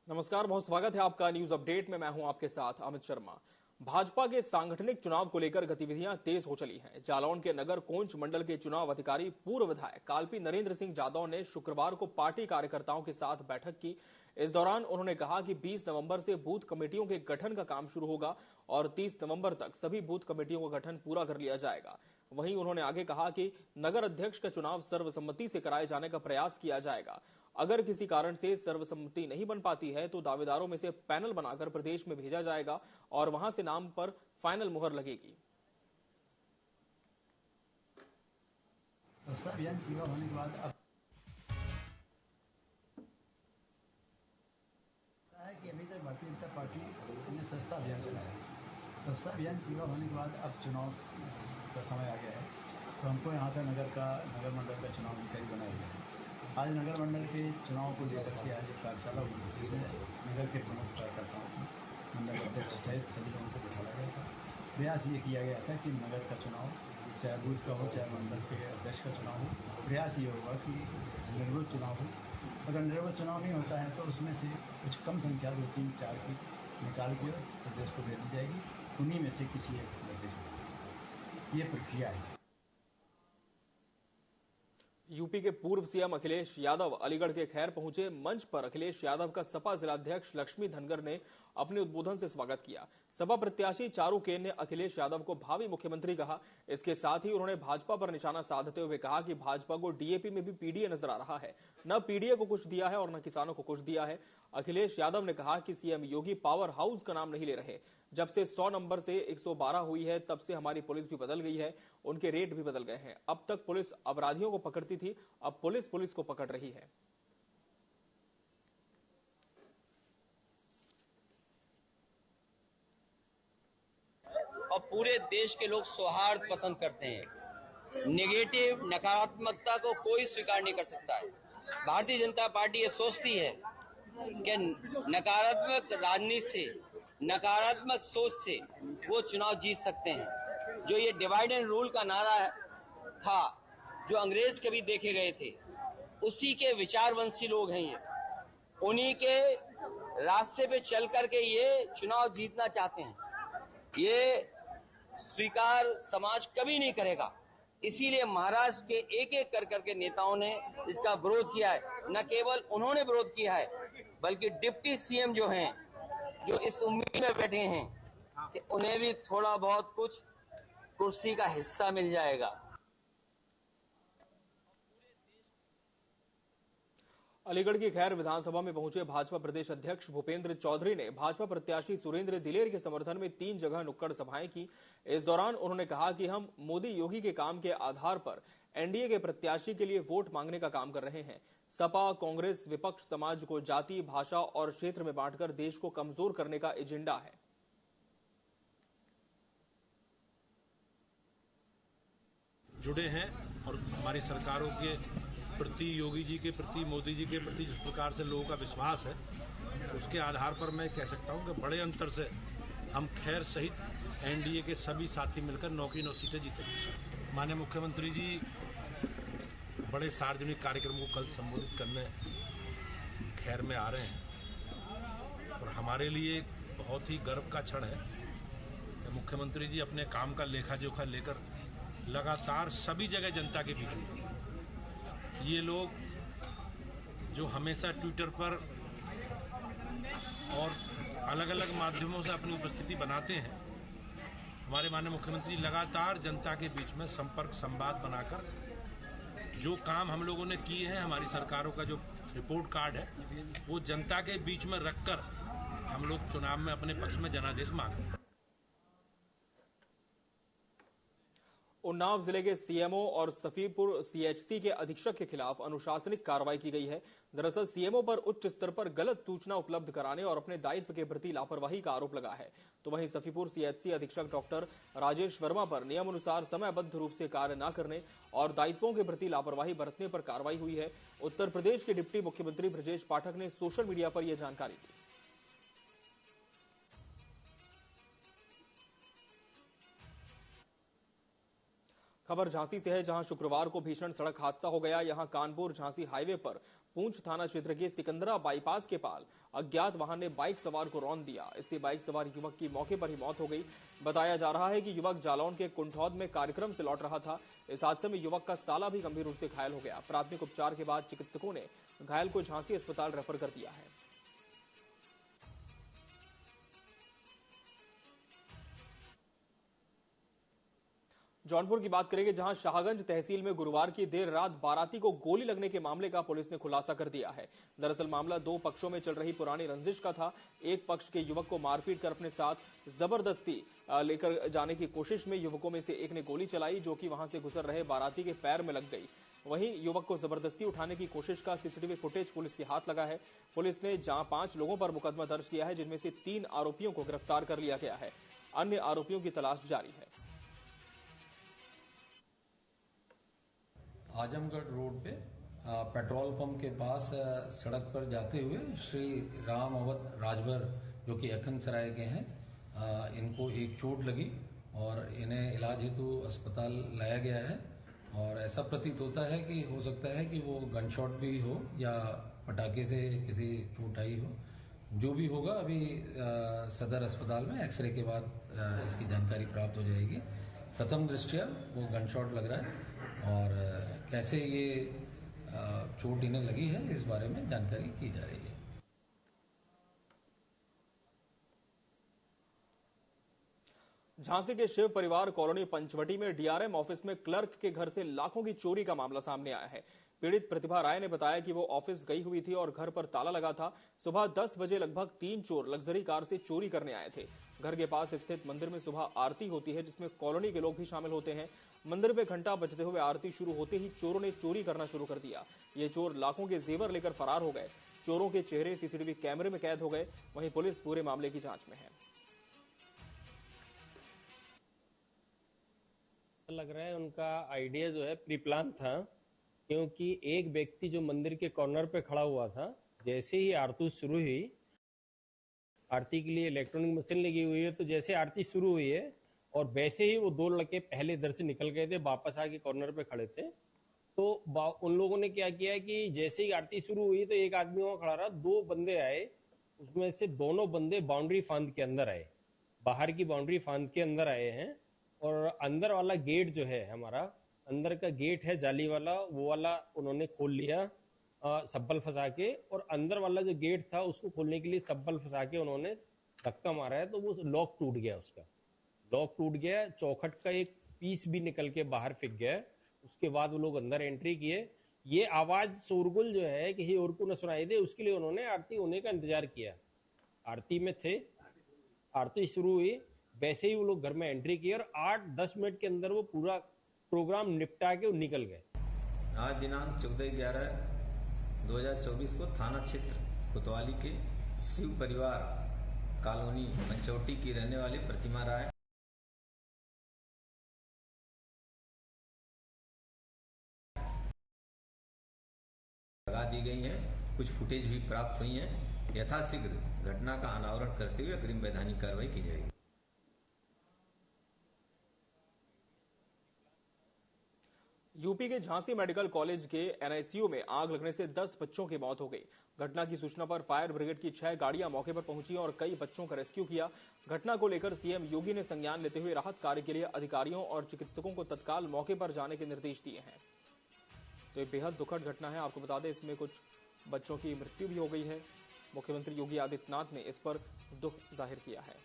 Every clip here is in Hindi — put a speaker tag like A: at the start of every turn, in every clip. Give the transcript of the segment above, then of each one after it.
A: नमस्कार, बहुत स्वागत है आपका न्यूज अपडेट में। मैं हूं आपके साथ अमित शर्मा। भाजपा के सांगठनिक चुनाव को लेकर गतिविधियां तेज हो चली हैं। जालौन के नगर कोंच मंडल के चुनाव अधिकारी पूर्व विधायक कालपी नरेंद्र सिंह यादव ने शुक्रवार को पार्टी कार्यकर्ताओं के साथ बैठक की। इस दौरान उन्होंने कहा कि 20 नवंबर से बूथ कमेटियों के गठन का काम शुरू होगा और 30 नवंबर तक सभी बूथ कमेटियों का गठन पूरा कर लिया जाएगा। वहीं उन्होंने आगे कहा कि नगर अध्यक्ष का चुनाव सर्वसम्मति से कराए जाने का प्रयास किया जाएगा। अगर किसी कारण से सर्वसम्मति नहीं बन पाती है तो दावेदारों में से पैनल बनाकर प्रदेश में भेजा जाएगा और वहां से नाम पर फाइनल मुहर लगेगी।
B: अभियान पूरा होने के बाद अब है कि अभी तक भारतीय जनता पार्टी ने सस्ता अभियान चलाया। सस्ता अभियान पूरा होने के बाद अब चुनाव का समय आ गया है, तो हमको यहाँ का नगर मंडल का चुनाव अधिकारी बनाया गया है। आज नगर मंडल के चुनाव को लेकर के आज एक कार्यशाला हुई थी, जिसमें नगर के प्रमुख कार्यकर्ताओं को मंडल अध्यक्ष सहित सभी लोगों को बिठाया गया था। प्रयास ये किया गया था कि नगर का चुनाव चाहे बूथ का हो चाहे मंडल के अध्यक्ष का चुनाव हो, प्रयास ये होगा कि निर्विरोध चुनाव हो। अगर निर्विरोध चुनाव नहीं होता है तो उसमें से कुछ कम संख्या 2, 3, 4 की निकाल के प्रदेश को दे दी जाएगी, उन्हीं में से किसी एक प्रदेश। ये प्रक्रिया है।
A: यूपी के पूर्व सीएम अखिलेश यादव अलीगढ़ के खैर पहुंचे। मंच पर अखिलेश यादव का सपा जिलाध्यक्ष लक्ष्मी धनगर ने अपने उद्बोधन से स्वागत किया। सपा प्रत्याशी चारू केन ने अखिलेश यादव को भावी मुख्यमंत्री कहा। इसके साथ ही उन्होंने भाजपा पर निशाना साधते हुए कहा कि भाजपा को डीएपी में भी पीडीए नजर आ रहा है। न पीडीए को कुछ दिया है और न किसानों को कुछ दिया है। अखिलेश यादव ने कहा कि सीएम योगी पावर हाउस का नाम नहीं ले रहे। जब से 100 नंबर से 112 हुई है तब से हमारी पुलिस भी बदल गई है, उनके रेट भी बदल गए हैं। अब तक पुलिस अपराधियों को पकड़ती थी, अब पुलिस को पकड़ रही है।
C: और पूरे देश के लोग सौहार्द पसंद करते हैं। नेगेटिव नकारात्मकता को कोई स्वीकार नहीं कर सकता है। भारतीय जनता पार्टी ये सोचती है कि नकारात्मक राजनीति से, नकारात्मक सोच से वो चुनाव जीत सकते हैं। जो ये डिवाइड एंड रूल का नारा था, जो अंग्रेज कभी देखे गए थे, उसी के विचारवंशी लोग हैं ये। उन्हीं के रास्ते पे चल करके ये चुनाव जीतना चाहते हैं। ये स्वीकार समाज कभी नहीं करेगा। इसीलिए महाराष्ट्र के एक एक कर करके नेताओं ने इसका विरोध किया है। न केवल उन्होंने विरोध किया है, बल्कि डिप्टी सीएम जो हैं, जो इस उम्मीद में बैठे हैं कि उन्हें भी थोड़ा बहुत कुछ कुर्सी का हिस्सा मिल जाएगा।
A: अलीगढ़ की खैर विधानसभा में पहुंचे भाजपा प्रदेश अध्यक्ष भूपेंद्र चौधरी ने भाजपा प्रत्याशी सुरेंद्र दिलेर के समर्थन में 3 जगह नुक्कड़ सभाएं की। इस दौरान उन्होंने कहा कि हम मोदी योगी के काम के आधार पर एनडीए के प्रत्याशी के लिए वोट मांगने का काम कर रहे हैं। सपा कांग्रेस विपक्ष समाज को जाति, भाषा और क्षेत्र में बांटकर देश को कमजोर करने का एजेंडा है।
D: जुड़े हैं और हमारी सरकारों के प्रति, योगी जी के प्रति, मोदी जी के प्रति जिस प्रकार से लोगों का विश्वास है, उसके आधार पर मैं कह सकता हूं कि बड़े अंतर से हम खैर सहित एनडीए के सभी साथी मिलकर 9 की 9 सीटें जीतेंगे। माननीय मुख्यमंत्री जी बड़े सार्वजनिक कार्यक्रम को कल संबोधित करने खैर में आ रहे हैं और हमारे लिए बहुत ही गर्व का क्षण है कि मुख्यमंत्री जी अपने काम का लेखा जोखा लेकर लगातार सभी जगह जनता के बीच में। ये लोग जो हमेशा ट्विटर पर और अलग अलग माध्यमों से अपनी उपस्थिति बनाते हैं, हमारे माननीय मुख्यमंत्री लगातार जनता के बीच में संपर्क संवाद बनाकर जो काम हम लोगों ने किए हैं, हमारी सरकारों का जो रिपोर्ट कार्ड है, वो जनता के बीच में रखकर हम लोग चुनाव में अपने पक्ष में जनादेश मांग रहे हैं।
A: उन्नाव जिले के सीएमओ और सफीपुर सीएचसी के अधीक्षक के खिलाफ अनुशासनिक कार्रवाई की गई है। दरअसल सीएमओ पर उच्च स्तर पर गलत सूचना उपलब्ध कराने और अपने दायित्व के प्रति लापरवाही का आरोप लगा है। तो वहीं सफीपुर सीएचसी अधीक्षक डॉक्टर राजेश वर्मा पर नियमानुसार समयबद्ध रूप से कार्य न करने और दायित्वों के प्रति लापरवाही बरतने पर कार्रवाई हुई है। उत्तर प्रदेश के डिप्टी मुख्यमंत्री ब्रजेश पाठक ने सोशल मीडिया पर यह जानकारी दी। खबर झांसी से है, जहां शुक्रवार को भीषण सड़क हादसा हो गया। यहां कानपुर झांसी हाईवे पर पूंछ थाना क्षेत्र के सिकंदरा बाईपास के पास अज्ञात वाहन ने बाइक सवार को रौंद दिया। इससे बाइक सवार युवक की मौके पर ही मौत हो गई। बताया जा रहा है कि युवक जालौन के कुंठौद में कार्यक्रम से लौट रहा था। इस हादसे में युवक का साला भी गंभीर रूप से घायल हो गया। प्राथमिक उपचार के बाद चिकित्सकों ने घायल को झांसी अस्पताल रेफर कर दिया है। जौनपुर की बात करेंगे, जहां शाहगंज तहसील में गुरुवार की देर रात बाराती को गोली लगने के मामले का पुलिस ने खुलासा कर दिया है। दरअसल मामला दो पक्षों में चल रही पुरानी रंजिश का था। एक पक्ष के युवक को मारपीट कर अपने साथ जबरदस्ती लेकर जाने की कोशिश में युवकों में से एक ने गोली चलाई, जो कि वहां से गुजर रहे बाराती के पैर में लग गई। वहीं युवक को जबरदस्ती उठाने की कोशिश का सीसीटीवी फुटेज पुलिस के हाथ लगा है। पुलिस ने जहां 5 लोगों पर मुकदमा दर्ज किया है, जिनमें से 3 आरोपियों को गिरफ्तार कर लिया गया है। अन्य आरोपियों की तलाश जारी है।
E: आजमगढ़ रोड पे पेट्रोल पंप के पास सड़क पर जाते हुए श्री राम अवध राजभर, जो कि अखन सराय के हैं, इनको एक चोट लगी और इन्हें इलाज हेतु अस्पताल लाया गया है। और ऐसा प्रतीत होता है कि हो सकता है कि वो गन शॉट भी हो या पटाखे से किसी चोट आई हो। जो भी होगा अभी सदर अस्पताल में एक्सरे के बाद इसकी जानकारी प्राप्त हो जाएगी। प्रथम दृष्टया वो गन शॉट लग रहा है और कैसे ये चोट इन्हें लगी है इस बारे में जानकारी की जा रही है।
A: झांसी के शिव परिवार कॉलोनी पंचवटी में डीआरएम ऑफिस में क्लर्क के घर से लाखों की चोरी का मामला सामने आया है। पीड़ित प्रतिभा राय ने बताया कि वो ऑफिस गई हुई थी और घर पर ताला लगा था। सुबह 10 बजे लगभग 3 चोर लग्जरी कार से चोरी करने आए थे। घर के पास स्थित मंदिर में सुबह आरती होती है, जिसमें कॉलोनी के लोग भी शामिल होते हैं। मंदिर में घंटा बजते हुए आरती शुरू होते ही चोरों ने चोरी करना शुरू कर दिया। ये चोर लाखों के जेवर लेकर फरार हो गए। चोरों के चेहरे सीसीटीवी कैमरे में कैद हो गए। वहीं पुलिस पूरे मामले की जांच में है।
F: लग रहा है उनका आइडिया जो है प्री प्लान था, क्योंकि एक व्यक्ति जो मंदिर के कॉर्नर पे खड़ा हुआ था, जैसे ही आरती शुरू हुई, आरती के लिए इलेक्ट्रॉनिक मशीन लगी हुई है, तो जैसे आरती शुरू हुई है और वैसे ही वो 2 लड़के पहले इधर से निकल गए थे, वापस आके कॉर्नर पे खड़े थे। तो उन लोगों ने क्या किया कि जैसे ही आरती शुरू हुई तो एक आदमी वहां खड़ा रहा, 2 बंदे आए, उसमें से दोनों बंदे बाउंड्री फांद के अंदर आए, बाहर की बाउंड्री फांद के अंदर आए हैं। और अंदर वाला गेट जो है, हमारा अंदर का गेट है जाली वाला, वो वाला उन्होंने खोल लिया सब्बल फंसा के, और अंदर वाला जो गेट था उसको खोलने के लिए सब्बल फंसा के उन्होंने धक्का मारा है, तो वो लॉक टूट गया, उसका लॉक टूट गया, चौखट का एक पीस भी निकल के बाहर फेंक गया। उसके बाद वो लोग अंदर एंट्री किए। ये आवाज शोरगुल जो है किसी और को न सुनाई दे, उसके लिए उन्होंने आरती होने का इंतजार किया। आरती में थे, आरती शुरू हुई, वैसे ही वो लोग घर में एंट्री किए और 8-10 मिनट के अंदर वो पूरा प्रोग्राम निपटा के निकल गए।
G: आज दिनांक 14/11/2024 को थाना क्षेत्र कोतवाली के शिव परिवार कॉलोनी पंचवटी की रहने वाली प्रतिमा राय लगा दी गई है। कुछ फुटेज भी प्राप्त हुई है। यथाशीघ्र घटना का अनावरण करते हुए अग्रिम वैधानिक कार्रवाई की जाएगी।
A: यूपी के झांसी मेडिकल कॉलेज के एनआईसीयू में आग लगने से 10 बच्चों की मौत हो गई। घटना की सूचना पर फायर ब्रिगेड की 6 गाड़ियां मौके पर पहुंची और कई बच्चों का रेस्क्यू किया। घटना को लेकर सीएम योगी ने संज्ञान लेते हुए राहत कार्य के लिए अधिकारियों और चिकित्सकों को तत्काल मौके पर जाने के निर्देश दिए हैं। तो ये बेहद दुखद घटना है। आपको बता दें, इसमें कुछ बच्चों की मृत्यु भी हो गई है। मुख्यमंत्री योगी आदित्यनाथ ने इस पर दुख जाहिर किया है।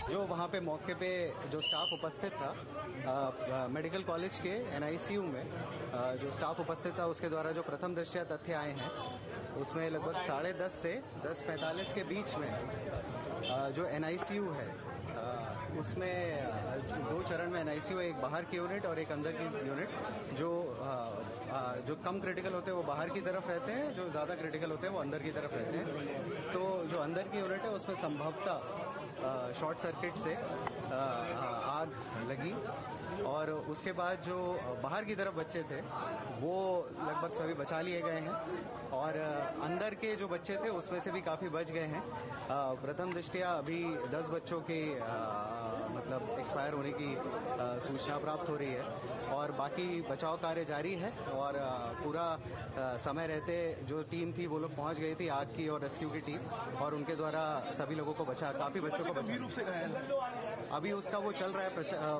H: जो वहाँ पे मौके पे जो स्टाफ उपस्थित था मेडिकल कॉलेज के एनआईसीयू में जो स्टाफ उपस्थित था, उसके द्वारा जो प्रथम दृष्टया तथ्य आए हैं, उसमें लगभग 10:30 से 10:45 के बीच में जो एनआईसीयू है उसमें 2 चरण में NICU, एक बाहर की यूनिट और एक अंदर की यूनिट। जो कम क्रिटिकल होते हैं वो बाहर की तरफ रहते हैं, जो ज़्यादा क्रिटिकल होते हैं वो अंदर की तरफ रहते हैं। तो जो अंदर की यूनिट है उसमें संभवतः शॉर्ट सर्किट से आग लगी, और उसके बाद जो बाहर की तरफ बच्चे थे वो लगभग सभी बचा लिए गए हैं, और अंदर के जो बच्चे थे उसमें से भी काफ़ी बच गए हैं। प्रथम दृष्टया अभी 10 बच्चों के मतलब एक्सपायर होने की सूचना प्राप्त हो रही है, और बाकी बचाव कार्य जारी है। और पूरा समय रहते जो टीम थी वो लोग पहुंच गई थी, आग की और रेस्क्यू की टीम, और उनके द्वारा सभी लोगों को बचा, काफ़ी बच्चों को बचा। रूप से अभी उसका वो चल रहा है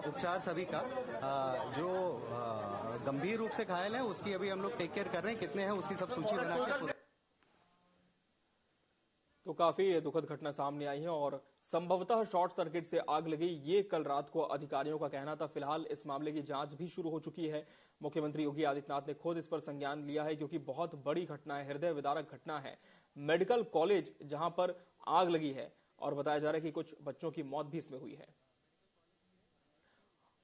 H: उपचार सभी का। जो गंभीर रूप से घायल है उसकी अभी हम लोग टेक केयर कर रहे हैं, कितने हैं उसकी सब सूची बना के।
A: तो काफी दुखद घटना सामने आई है और संभवतः शॉर्ट सर्किट से आग लगी, ये कल रात को अधिकारियों का कहना था। फिलहाल इस मामले की जांच भी शुरू हो चुकी है। मुख्यमंत्री योगी आदित्यनाथ ने खुद इस पर संज्ञान लिया है, क्योंकि बहुत बड़ी घटना है, हृदय विदारक घटना है। मेडिकल कॉलेज जहां पर आग लगी है और बताया जा रहा है कि कुछ बच्चों की मौत भी इसमें हुई है।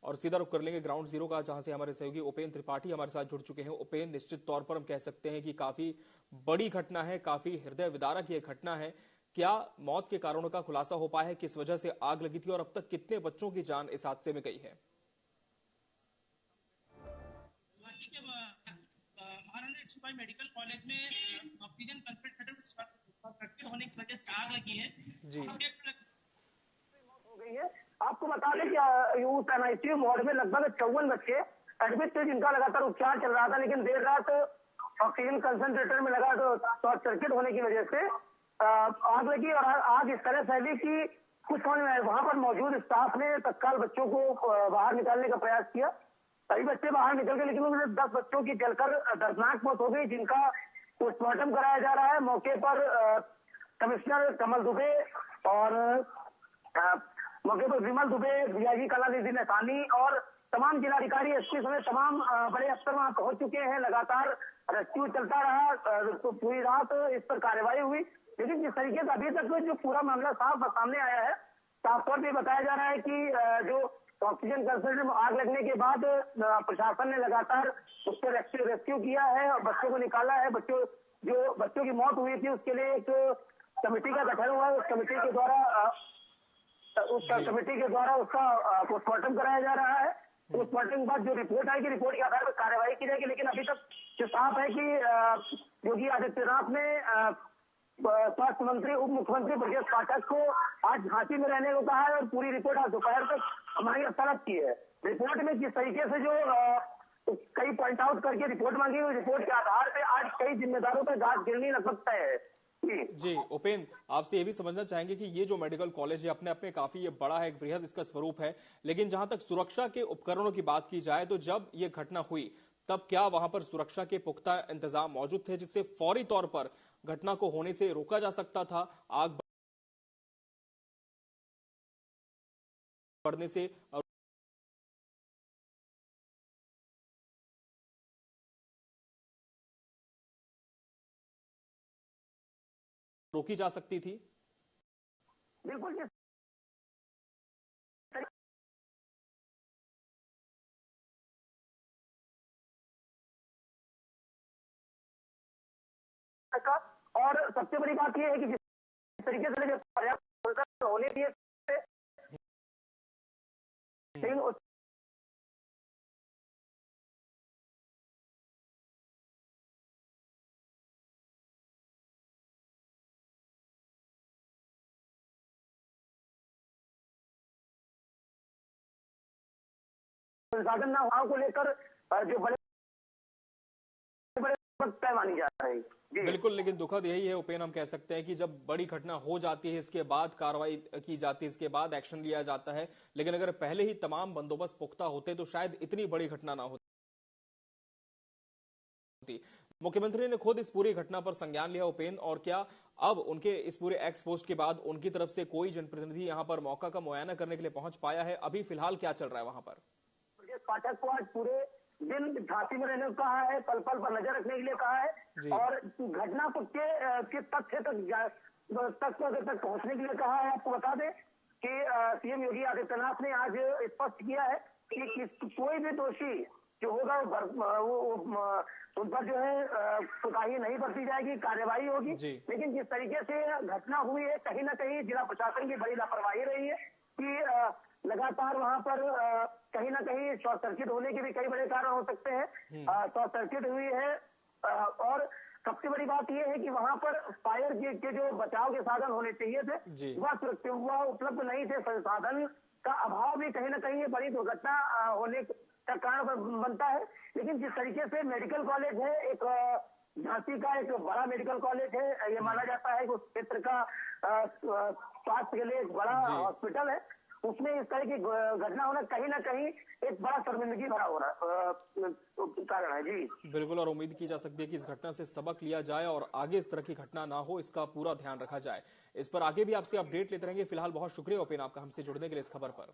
A: और सीधा रुख कर लेंगे ग्राउंड जीरो का, जहां से हमारे सहयोगी उपेंद्र त्रिपाठी हमारे साथ जुड़ चुके हैं। उपेंद्र, निश्चित तौर पर हम कह सकते हैं कि काफी बड़ी घटना है, काफी हृदय विदारक ये घटना है। क्या मौत के कारणों का खुलासा हो पाया है, किस वजह से आग लगी थी और अब तक कितने बच्चों की जान इस हादसे में गई है?
I: महाराणा मेडिकल कॉलेज में ऑक्सीजन कंसंट्रेटर होने की वजह से आग लगी है जी। हो गई है। आपको बता दें कि उस NICU वार्ड में लगभग 54 बच्चे एडमिट थे, जिनका लगातार उपचार चल रहा था, लेकिन देर रात ऑक्सीजन कंसंट्रेटर में लगा तो शॉर्ट सर्किट होने की वजह से आग लगी, और आग इस तरह फैली कि कुछ समझ में आया। वहां पर मौजूद स्टाफ ने तत्काल बच्चों को बाहर निकालने का प्रयास किया। सभी बच्चे बाहर निकल गए, लेकिन उनमें 10 बच्चों की जलकर दर्दनाक मौत हो गई, जिनका पोस्टमार्टम कराया जा रहा है। मौके पर कमिश्नर कमल दुबे और मौके पर विमल दुबे, DIG कलानिधि नैथानी और तमाम जिलाधिकारी, SP समेत तमाम बड़े अफसर वहां पहुंच चुके हैं। लगातार रेस्क्यू चलता रहा, तो पूरी रात इस पर कार्रवाई हुई, लेकिन जिस तरीके से अभी तक जो पूरा मामला साफ सामने आया है, साफ तौर पर बताया जा रहा है कि जो ऑक्सीजन कंसंट्रेटर में आग लगने के बाद प्रशासन ने लगातार उस पर रेस्क्यू किया है और बच्चों को निकाला है। बच्चों की मौत हुई थी उसके लिए एक कमेटी का गठन हुआ है। उस कमेटी के द्वारा उसका पोस्टमार्टम कराया जा रहा है। पोस्टमार्टम के बाद जो रिपोर्ट आएगी, रिपोर्ट के आधार पर कार्रवाई की जाएगी। लेकिन अभी तक जो साफ है कि योगी आदित्यनाथ ने स्वास्थ्य मंत्री, उप मुख्यमंत्री ब्रजेश पाठक को आज झांसी में रहने को कहा है और पूरी रिपोर्ट आज दोपहर तक हमारी तलब की है। रिपोर्ट में जिस तरीके से जो कई पॉइंट आउट करके रिपोर्ट मांगी हुई, रिपोर्ट के आधार पे आज कई जिम्मेदारों पर गाज गिरनी लग सकता है।
A: जी उपेंद्र, आपसे ये भी समझना चाहेंगे कि ये जो मेडिकल कॉलेज है अपने आप में काफी ये बड़ा है, एक वृहद इसका स्वरूप है, लेकिन जहां तक सुरक्षा के उपकरणों की बात की जाए तो जब ये घटना हुई तब क्या वहां पर सुरक्षा के पुख्ता इंतजाम मौजूद थे, जिससे फौरी तौर पर घटना को होने से रोका जा सकता था, आग बढ़ने से रोकी जा सकती थी?
I: बिल्कुल और सबसे बड़ी बात यह है कि जिस तरीके से पर्याप्त होने के संसाधन न होने को लेकर जो बड़े मानी जा रही है।
A: बिल्कुल, लेकिन दुखद यही है उपेंद्र, हम कह सकते हैं कि जब बड़ी घटना हो जाती है इसके बाद कार्रवाई की जाती है, इसके बाद एक्शन लिया जाता है, लेकिन अगर पहले ही तमाम बंदोबस्त पुख्ता होते तो शायद इतनी बड़ी घटना ना होती। मुख्यमंत्री ने खुद इस पूरी घटना पर संज्ञान लिया उपेंद्र, और क्या अब उनके इस पूरे एक्स पोस्ट के बाद उनकी तरफ से कोई जनप्रतिनिधि यहां पर मौका का मुआयना करने के लिए पहुंच पाया है? अभी फिलहाल क्या चल रहा है वहां पर?
I: पाठक को आज पूरे दिन झांसी में रहने को कहा है, पल पल पर नजर रखने के लिए कहा है, और घटना के तथ्य तक पहुंचने के लिए कहा है। आपको बता दें कि सीएम योगी आदित्यनाथ ने आज स्पष्ट किया है कि कोई भी दोषी जो होगा वो उन पर जो है कोताही नहीं बरती जाएगी, कार्रवाई होगी। लेकिन जिस तरीके से घटना हुई है, कहीं ना कहीं जिला प्रशासन की बड़ी लापरवाही रही है कि लगातार वहां पर कहीं ना कहीं शॉर्ट सर्किट होने के भी कई बड़े कारण हो सकते हैं। शॉर्ट सर्किट हुई है और सबसे बड़ी बात यह है कि वहां पर फायर के जो बचाव के साधन होने चाहिए थे वह उपलब्ध नहीं थे। संसाधन का अभाव भी कहीं ना कहीं बड़ी दुर्घटना होने का कारण बनता है। लेकिन जिस तरीके से मेडिकल कॉलेज है, एक झांसी का एक बड़ा मेडिकल कॉलेज है, ये माना जाता है कि उस क्षेत्र का स्वास्थ्य के लिए एक बड़ा हॉस्पिटल है, उसमें इस तरह की घटना होना कहीं ना कहीं एक बड़ा शर्मिंदगी भरा हो रहा कारण है। जी
A: बिल्कुल, और उम्मीद की जा सकती है कि इस घटना से सबक लिया जाए और आगे इस तरह की घटना ना हो, इसका पूरा ध्यान रखा जाए। इस पर आगे भी आपसे अपडेट लेते रहेंगे। फिलहाल बहुत शुक्रिया ओपेन आपका हमसे जुड़ने के लिए इस खबर पर।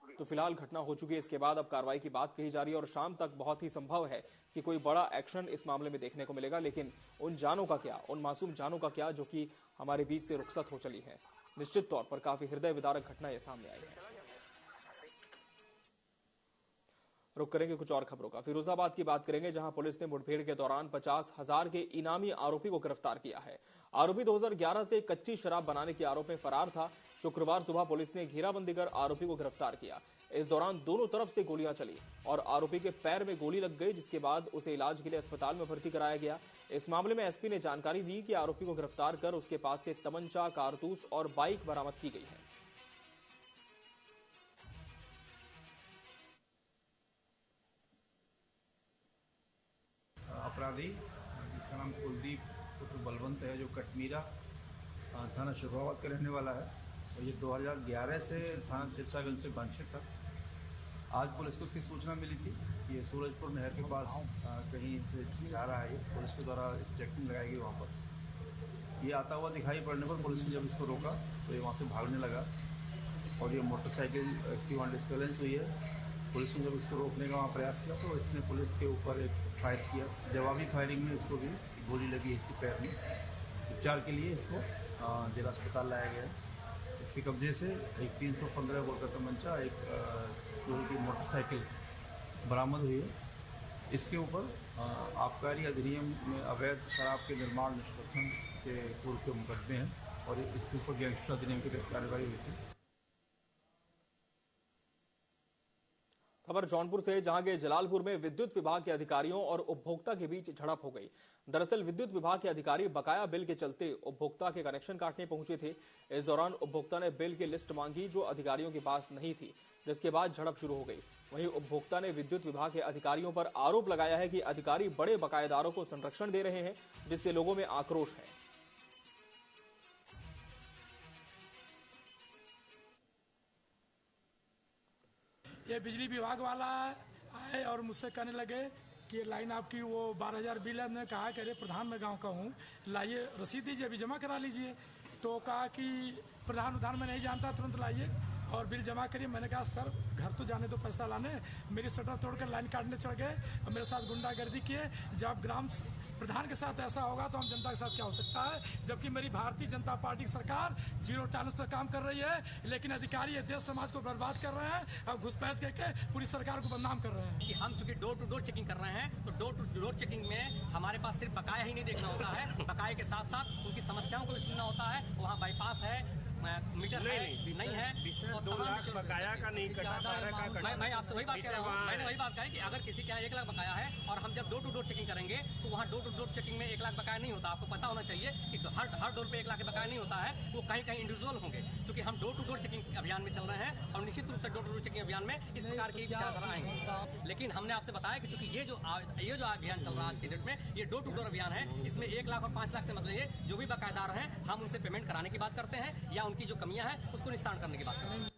A: तो फिलहाल घटना हो चुकी है, इसके बाद अब कार्रवाई की बात कही जा रही है और शाम तक बहुत ही संभव है कि कोई बड़ा एक्शन इस मामले में देखने को मिलेगा। लेकिन उन जानों का क्या, उन मासूम जानों का क्या जो कि हमारे बीच से रुखसत हो चली है। निश्चित तौर पर काफी हृदय विदारक घटना ये सामने आई है। रुक करेंगे कुछ और खबरों का। फिरोजाबाद की बात करेंगे, जहां पुलिस ने मुठभेड़ के दौरान 50,000 के इनामी आरोपी को गिरफ्तार किया है। आरोपी 2011 से कच्ची शराब बनाने के आरोप में फरार था। शुक्रवार सुबह पुलिस ने घेराबंदी कर आरोपी को गिरफ्तार किया। इस दौरान दोनों तरफ से गोलियां चली और आरोपी के पैर में गोली लग गई, जिसके बाद उसे इलाज के लिए अस्पताल में भर्ती कराया गया। इस मामले में एसपी ने जानकारी दी कि आरोपी को गिरफ्तार कर उसके पास से तमंचा, कारतूस और बाइक बरामद की गई है।
J: अपराधी जिसका नाम कुलदीप पुत्र बलवंत है, जो कटमीरा थाना शुक्रवार का रहने वाला है, और ये 2011 से थाना सिरसागंज से वांछित था। आज पुलिस को उसकी सूचना मिली थी कि ये सूरजपुर नहर के पास कहीं से जा रहा है। पुलिस के द्वारा चेकिंग लगाई गई वहाँ पर। ये आता हुआ दिखाई पड़ने पर पुलिस ने जब इसको रोका तो ये वहाँ से भागने लगा और ये मोटरसाइकिल इसकी वहाँ डिस्बैलेंस हुई है। पुलिस ने जब इसको रोकने का वहाँ प्रयास किया तो इसने पुलिस के ऊपर एक फायर किया। जवाबी फायरिंग में इसको भी गोली लगी इसके पैर में। उपचार के लिए इसको जिला अस्पताल लाया गया। इसके कब्जे से एक 315 बोर का तमंचा, एक चोरी की मोटरसाइकिल बरामद हुई है। इसके ऊपर आबकारी अधिनियम में अवैध शराब के निर्माण निष्कर्षण के पूर्व के मुकदमे हैं और इसके ऊपर गैंगस्टर अधिनियम की कार्रवाई हुई थी।
A: खबर जौनपुर से, जहां के जलालपुर में विद्युत विभाग के अधिकारियों और उपभोक्ता के बीच झड़प हो गई। दरअसल विद्युत विभाग के अधिकारी बकाया बिल के चलते उपभोक्ता के कनेक्शन काटने पहुंचे थे। इस दौरान उपभोक्ता ने बिल की लिस्ट मांगी जो अधिकारियों के पास नहीं थी, जिसके बाद झड़प शुरू हो गई। वहीं उपभोक्ता ने विद्युत विभाग के अधिकारियों पर आरोप लगाया है कि अधिकारी बड़े बकायेदारों को संरक्षण दे रहे हैं, जिससे लोगों में आक्रोश है।
K: ये बिजली विभाग वाला आए और मुझसे कहने लगे कि लाइन आपकी वो 12,000 बिल है। मैंने कहा कि अरे प्रधान मैं गांव का हूँ, लाइए रसीद दीजिए, अभी जमा करा लीजिए। तो कहा कि प्रधान उधार में नहीं जानता, तुरंत लाइए और बिल जमा करिए। मैंने कहा सर घर तो जाने दो पैसा लाने। मेरी शटर तोड़कर लाइन काटने चढ़ गए और मेरे साथ गुंडागर्दी किए। जब ग्राम प्रधान के साथ ऐसा होगा तो हम जनता के साथ क्या हो सकता है। जबकि मेरी भारतीय जनता पार्टी की सरकार जीरो टॉलरेंस पर काम कर रही है, लेकिन अधिकारी ये देश समाज को बर्बाद कर रहे हैं और घुसपैठ करके पूरी सरकार को बदनाम कर रहे हैं।
L: कि हम चूंकि डोर टू डोर चेकिंग कर रहे हैं, तो डोर टू डोर चेकिंग में हमारे पास सिर्फ बकाया ही नहीं देखना होता है, बकाये के साथ साथ उनकी समस्याओं को भी सुनना होता है। वहाँ बाईपास है, मीटर नहीं है,
M: 2 लाख बकाया का नहीं कटा पा रहा का।
L: मैं आपसे वही बात कह रहा हूँ। मैंने वही बात कही कि अगर किसी के यहाँ 1 लाख बकाया है और हम जब डोर टू डोर चेकिंग करेंगे तो वहाँ डोर टू डोर चेकिंग में 1 लाख बकाया नहीं होता। आपको पता होना चाहिए कि हर डोर पे 1 लाख के बकाया नहीं होता है, वो कहीं कहीं इंडिविजुअल होंगे। क्योंकि हम डोर टू डोर चेकिंग अभियान में चल रहे हैं और निश्चित रूप से डोर टू डोर चेकिंग अभियान में इस प्रकार की विचारधारा आएंगे। लेकिन हमने आपसे बताया कि चूंकि ये जो अभियान चल रहा है आज के डेट में, ये डोर टू डोर अभियान है। इसमें 1 लाख और 5 लाख से मतलब ये जो भी बकायेदार हैं हम उनसे पेमेंट कराने की बात करते हैं या उनकी जो कमियां हैं उसको निस्तारण करने की बात करते हैं।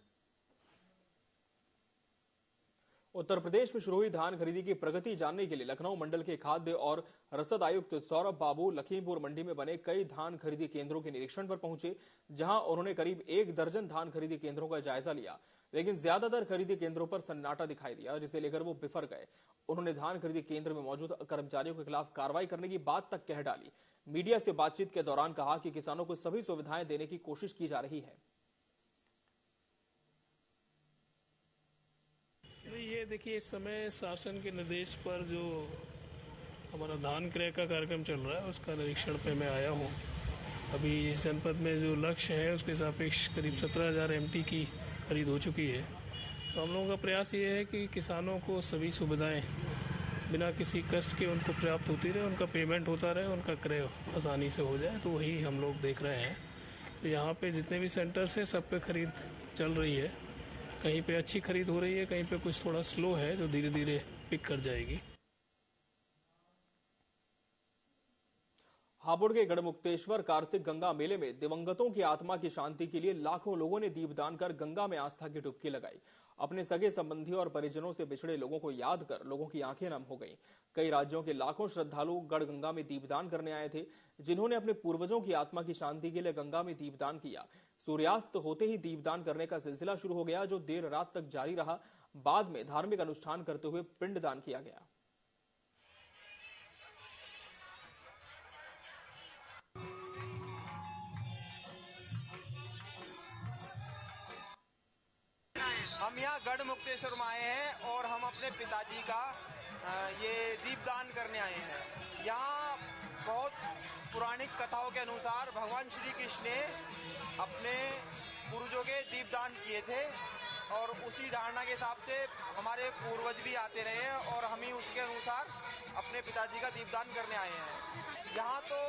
A: उत्तर प्रदेश में शुरू हुई धान खरीदी की प्रगति जानने के लिए लखनऊ मंडल के खाद्य और रसद आयुक्त सौरभ बाबू लखीमपुर मंडी में बने कई धान खरीदी केंद्रों के निरीक्षण पर पहुंचे, जहां उन्होंने करीब 1 दर्जन धान खरीदी केंद्रों का जायजा लिया। लेकिन ज्यादातर खरीदी केंद्रों पर सन्नाटा दिखाई दिया, जिसे लेकर वो बिफर गए। उन्होंने धान खरीदी केंद्र में मौजूद कर्मचारियों के खिलाफ कार्रवाई करने की बात तक कह डाली। मीडिया से बातचीत के दौरान कहा कि किसानों को सभी सुविधाएं देने की कोशिश की जा रही है।
N: में देखिए इस समय शासन के निर्देश पर जो हमारा धान क्रय का कार्यक्रम चल रहा है उसका निरीक्षण पे मैं आया हूँ। अभी इस जनपद में जो लक्ष्य है उसके सापेक्ष करीब 17,000 MT की खरीद हो चुकी है। तो हम लोगों का प्रयास ये है कि किसानों को सभी सुविधाएं बिना किसी कष्ट के उनको प्राप्त होती रहे, उनका पेमेंट होता रहे, उनका क्रय आसानी से हो जाए। तो वही हम लोग देख रहे हैं। तो यहाँ पे जितने भी सेंटर्स हैं सब पे खरीद चल रही है। कहीं पे अच्छी खरीद हो रही है, कहीं पे कुछ थोड़ा स्लो है जो धीरे धीरे पिक कर जाएगी।
A: हापुड़ के गढ़मुक्तेश्वर कार्तिक गंगा मेले में दिवंगतों की आत्मा की शांति के लिए लाखों लोगों ने दीपदान कर गंगा में आस्था की डुबकी लगाई। अपने सगे संबंधी और परिजनों से बिछड़े लोगों को याद कर लोगों की आंखें नम हो गईं। कई राज्यों के लाखों श्रद्धालु गढ़ गंगा में दीपदान करने आए थे, जिन्होंने अपने पूर्वजों की आत्मा की शांति के लिए गंगा में दीपदान किया। सूर्यास्त होते ही दीपदान करने का सिलसिला शुरू हो गया, जो देर रात तक जारी रहा। बाद में धार्मिक अनुष्ठान करते हुए पिंडदान किया गया।
O: हम यहाँ गढ़ मुक्तेश्वर में आए हैं और हम अपने पिताजी का ये दीपदान करने आए हैं। यहाँ बहुत पौराणिक कथाओं के अनुसार भगवान श्री कृष्ण ने अपने पूर्वजों के दीपदान किए थे और उसी धारणा के हिसाब से हमारे पूर्वज भी आते रहे हैं और हम ही उसके अनुसार अपने पिताजी का दीपदान करने आए हैं। यहाँ तो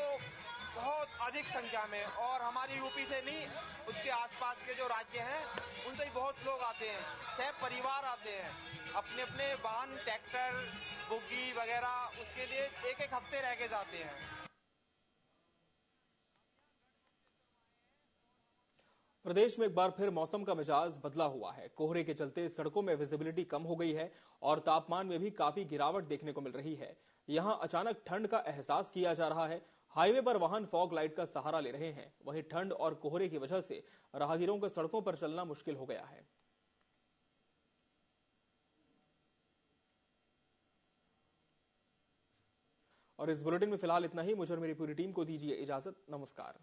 O: बहुत अधिक संख्या में, और हमारी यूपी से नहीं उसके आसपास के जो राज्य हैं उनसे ही बहुत लोग आते हैं। सब परिवार आते हैं, अपने अपने वाहन, ट्रैक्टर, बुग्गी वगैरह, उसके लिए एक एक हफ्ते रह के जाते हैं।
A: प्रदेश में एक बार फिर मौसम का मिजाज बदला हुआ है। कोहरे के चलते सड़कों में विजिबिलिटी कम हो गई है और तापमान में भी काफी गिरावट देखने को मिल रही है। यहां अचानक ठंड का एहसास किया जा रहा है। हाईवे पर वाहन फॉग लाइट का सहारा ले रहे हैं। वहीं ठंड और कोहरे की वजह से राहगीरों को सड़कों पर चलना मुश्किल हो गया है। और इस बुलेटिन में फिलहाल इतना ही। मुझे और मेरी पूरी टीम को दीजिए इजाजत। नमस्कार।